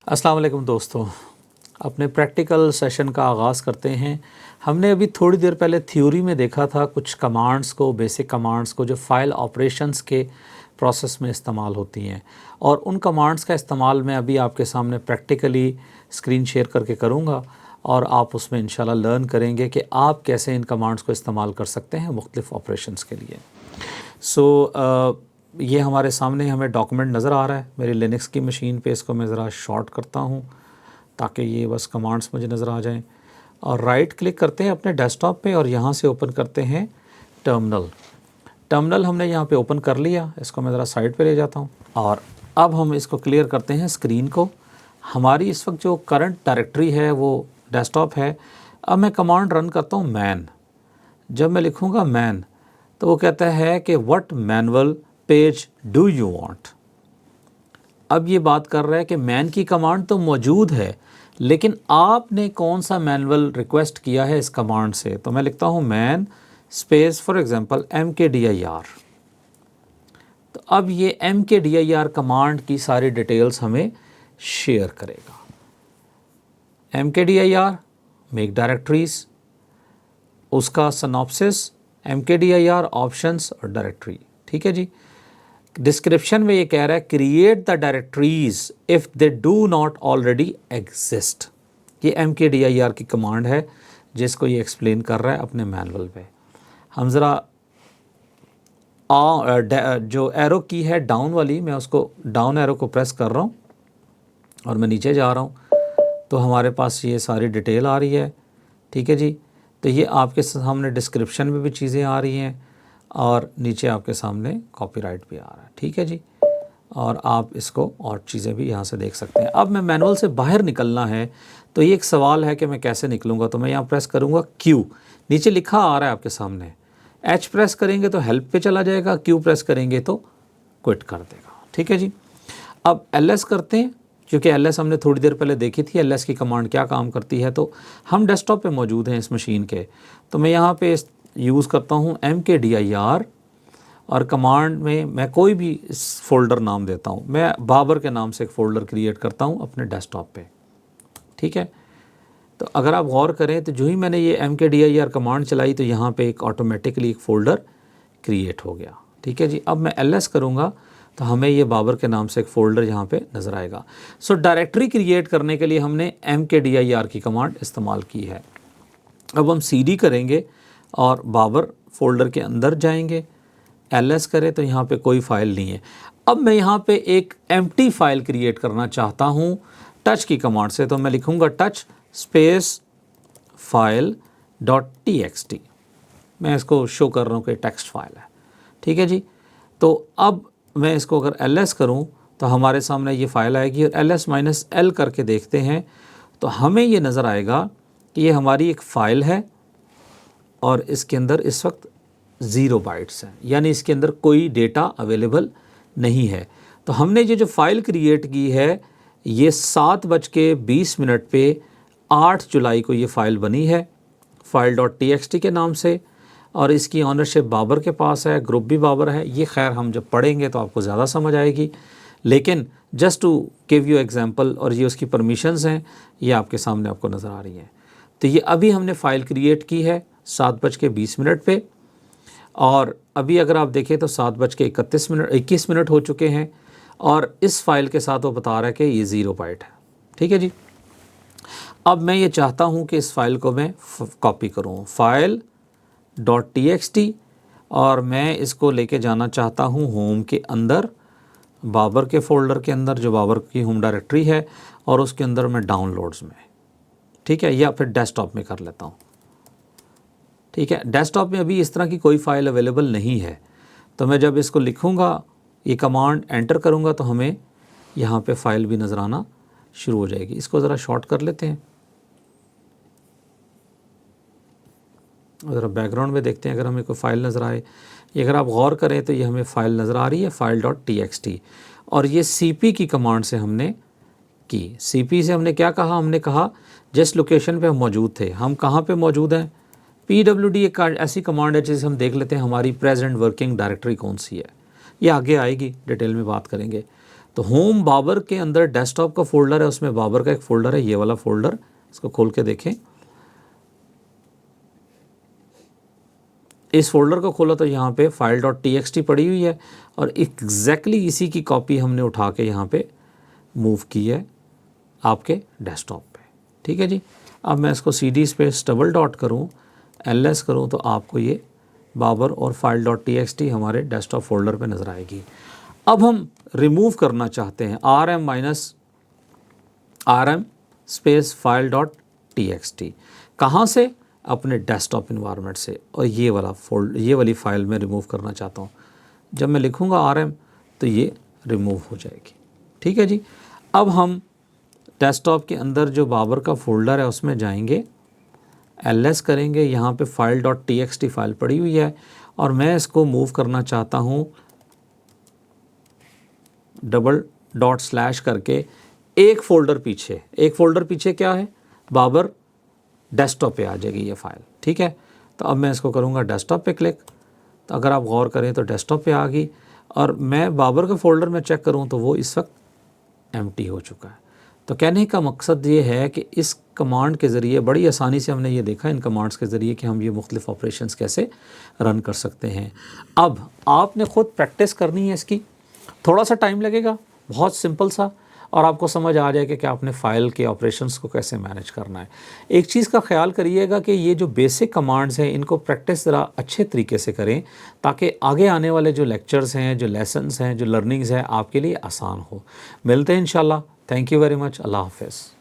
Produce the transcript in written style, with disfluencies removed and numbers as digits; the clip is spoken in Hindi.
अस्सलाम वालेकुम दोस्तों, अपने प्रैक्टिकल सेशन का आगाज़ करते हैं। हमने अभी थोड़ी देर पहले थ्योरी में देखा था कुछ कमांड्स को, बेसिक कमांड्स को जो फ़ाइल ऑपरेशंस के प्रोसेस में इस्तेमाल होती हैं, और उन कमांड्स का इस्तेमाल मैं अभी आपके सामने प्रैक्टिकली स्क्रीन शेयर करके करूँगा और आप उसमें इंशाल्लाह लर्न करेंगे कि आप कैसे इन कमांड्स को इस्तेमाल कर सकते हैं मुख्तलिफ़ ऑपरेशंस के लिए। ये हमारे सामने हमें डॉक्यूमेंट नज़र आ रहा है मेरी लिनक्स की मशीन पे। इसको मैं ज़रा शॉर्ट करता हूँ ताकि ये बस कमांड्स मुझे नज़र आ जाएं, और राइट क्लिक करते हैं अपने डेस्कटॉप पे और यहाँ से ओपन करते हैं टर्मिनल हमने यहाँ पे ओपन कर लिया। इसको मैं ज़रा साइड पे ले जाता हूँ और अब हम इसको क्लियर करते हैं स्क्रीन को। हमारी इस वक्त जो करंट डायरेक्टरी है वो डेस्कटॉप है। अब मैं कमांड रन करता हूँ मैन। जब मैं लिखूँगा मैन तो वो कहता है कि what manual page do you want. अब ये बात कर रहा है कि मैन की कमांड तो मौजूद है, लेकिन आपने कौन सा मैनुअल रिक्वेस्ट किया है इस कमांड से। तो मैं लिखता हूँ man space for example mkdir। तो अब ये mkdir कमांड की सारी डिटेल्स हमें शेयर करेगा। mkdir मेक डायरेक्टरीज, उसका सिनॉप्सिस mkdir ऑप्शंस और डायरेक्टरी। ठीक है जी। डिस्क्रिप्शन में ये कह रहा है create the directories if they do not already exist. ये mkdir की कमांड है जिसको ये एक्सप्लेन कर रहा है अपने मैनुअल पे। हम ज़रा जो एरो की है डाउन वाली, मैं उसको डाउन एरो को प्रेस कर रहा हूँ और मैं नीचे जा रहा हूँ तो हमारे पास ये सारी डिटेल आ रही है। ठीक है जी। तो ये आपके सामने डिस्क्रिप्शन में भी चीज़ें आ रही हैं और नीचे आपके सामने कॉपीराइट भी आ रहा है। ठीक है जी। और आप इसको और चीज़ें भी यहाँ से देख सकते हैं। अब मैं मैनुअल से बाहर निकलना है तो ये एक सवाल है कि मैं कैसे निकलूँगा। तो मैं यहाँ प्रेस करूँगा Q, नीचे लिखा आ रहा है आपके सामने। H प्रेस करेंगे तो हेल्प पे चला जाएगा, Q प्रेस करेंगे तो क्विट कर देगा। ठीक है जी। अब LS करते हैं, क्योंकि LS हमने थोड़ी देर पहले देखी थी LS की कमांड क्या काम करती है। तो हम डेस्कटॉप पे मौजूद हैं इस मशीन के, तो मैं यहाँ पे यूज़ करता हूँ mkdir और कमांड में मैं कोई भी फ़ोल्डर नाम देता हूँ। मैं बाबर के नाम से एक फ़ोल्डर क्रिएट करता हूँ अपने डेस्कटॉप पे। ठीक है। तो अगर आप गौर करें तो जो ही मैंने ये mkdir कमांड चलाई तो यहाँ पे एक ऑटोमेटिकली एक फ़ोल्डर क्रिएट हो गया। ठीक है जी। अब मैं ls करूँगा तो हमें ये बाबर के नाम से एक फ़ोल्डर यहाँ पे नज़र आएगा। सो डायरेक्टरी क्रिएट करने के लिए हमने mkdir की कमांड इस्तेमाल की है। अब हम cd करेंगे और बाबर फ़ोल्डर के अंदर जाएंगे। ls करें तो यहाँ पे कोई फ़ाइल नहीं है। अब मैं यहाँ पे एक एम्प्टी फ़ाइल क्रिएट करना चाहता हूँ टच की कमांड से। तो मैं लिखूँगा टच स्पेस फाइल .txt। मैं इसको शो कर रहा हूँ कि टेक्स्ट फाइल है। ठीक है जी। तो अब मैं इसको अगर ls करूँ तो हमारे सामने ये फ़ाइल आएगी और ls-l करके देखते हैं तो हमें ये नज़र आएगा कि ये हमारी एक फ़ाइल है और इसके अंदर इस वक्त 0 बाइट्स हैं, यानी इसके अंदर कोई डेटा अवेलेबल नहीं है। तो हमने ये जो फ़ाइल क्रिएट की है ये 7:20 पे 8 जुलाई को ये फ़ाइल बनी है file.txt के नाम से, और इसकी ऑनरशिप बाबर के पास है, ग्रुप भी बाबर है। ये खैर हम जब पढ़ेंगे तो आपको ज़्यादा समझ आएगी, लेकिन just to give you example, और ये उसकी परमिशंस हैं ये आपके सामने आपको नज़र आ रही हैं। तो ये अभी हमने फ़ाइल क्रिएट की है 7:20 पे, और अभी अगर आप देखें तो 7:21 हो चुके हैं और इस फाइल के साथ वो बता रहा है कि ये 0 बाइट है। ठीक है जी। अब मैं ये चाहता हूँ कि इस फाइल को मैं कॉपी करूँ file.txt, और मैं इसको लेके जाना चाहता हूँ होम के अंदर, बाबर के फ़ोल्डर के अंदर जो बाबर की होम डायरेक्टरी है, और उसके अंदर मैं डाउनलोड्स में, ठीक है, या फिर डेस्कटॉप में कर लेता हूँ। ठीक है। डेस्कटॉप में अभी इस तरह की कोई फ़ाइल अवेलेबल नहीं है। तो मैं जब इसको लिखूँगा, ये कमांड एंटर करूँगा तो हमें यहाँ पे फ़ाइल भी नज़र आना शुरू हो जाएगी। इसको ज़रा शॉर्ट कर लेते हैं, ज़रा बैकग्राउंड में देखते हैं अगर हमें कोई फ़ाइल नज़र आए। ये अगर आप गौर करें तो ये हमें फ़ाइल नज़र आ रही है file.txt, और ये cp की कमांड से हमने की। cp से हमने क्या कहा, हमने कहा जिस लोकेशन पे हम मौजूद थे, हम कहाँ पे मौजूद हैं। pwd एक ऐसी कमांड है जिसे हम देख लेते हैं हमारी प्रेजेंट वर्किंग डायरेक्टरी कौन सी है। ये आगे आएगी, डिटेल में बात करेंगे। तो होम बाबर के अंदर डेस्कटॉप का फोल्डर है, उसमें बाबर का एक फ़ोल्डर है, ये वाला फ़ोल्डर, इसको खोल के देखें। इस फोल्डर को खोला तो यहाँ पे file.txt पड़ी हुई है और एग्जैक्टली इसी की कॉपी हमने उठा के यहाँ पे मूव की है आपके डेस्कटॉप पे। ठीक है जी। अब मैं इसको cd स्पेस डबल डॉट करूँ, ls करूँ, तो आपको ये बाबर और file.txt हमारे डेस्कटॉप फोल्डर पे नज़र आएगी। अब हम रिमूव करना चाहते हैं rm स्पेस file.txt, कहाँ से? अपने डेस्कटॉप इन्वायरमेंट से, और ये वाली फ़ाइल मैं रिमूव करना चाहता हूँ। जब मैं लिखूँगा rm तो ये रिमूव हो जाएगी। ठीक है जी। अब हम डेस्कटॉप के अंदर जो बाबर का फ़ोल्डर है उसमें जाएंगे, ls करेंगे, यहाँ पे file.txt फ़ाइल पड़ी हुई है और मैं इसको मूव करना चाहता हूँ डबल डॉट स्लैश करके एक फ़ोल्डर पीछे क्या है? बाबर डेस्कटॉप पे आ जाएगी ये फ़ाइल। ठीक है। तो अब मैं इसको करूँगा डेस्कटॉप पे क्लिक, तो अगर आप गौर करें तो डेस्कटॉप पे आ गई और मैं बाबर का फ़ोल्डर में चेक करूँ तो वो इस वक्त एम्प्टी हो चुका है। तो कहने का मकसद ये है कि इस कमांड के ज़रिए बड़ी आसानी से हमने ये देखा इन कमांड्स के ज़रिए कि हम ये मुख्तलिफ़ ऑपरेशंस कैसे रन कर सकते हैं। अब आपने ख़ुद प्रैक्टिस करनी है इसकी, थोड़ा सा टाइम लगेगा, बहुत सिंपल सा, और आपको समझ आ जाएगा कि आपने फ़ाइल के ऑपरेशंस को कैसे मैनेज करना है। एक चीज़ का ख्याल करिएगा कि ये जो बेसिक कमांड्स हैं इनको प्रैक्टिस ज़रा अच्छे तरीके से करें ताकि आगे आने वाले जो लेक्चर्स हैं, जो लेसन्स हैं, जो लर्निंग्स हैं, आपके लिए आसान हो। मिलते हैं इंशाल्लाह। Thank you very much. अल्लाह हाफ़िज़।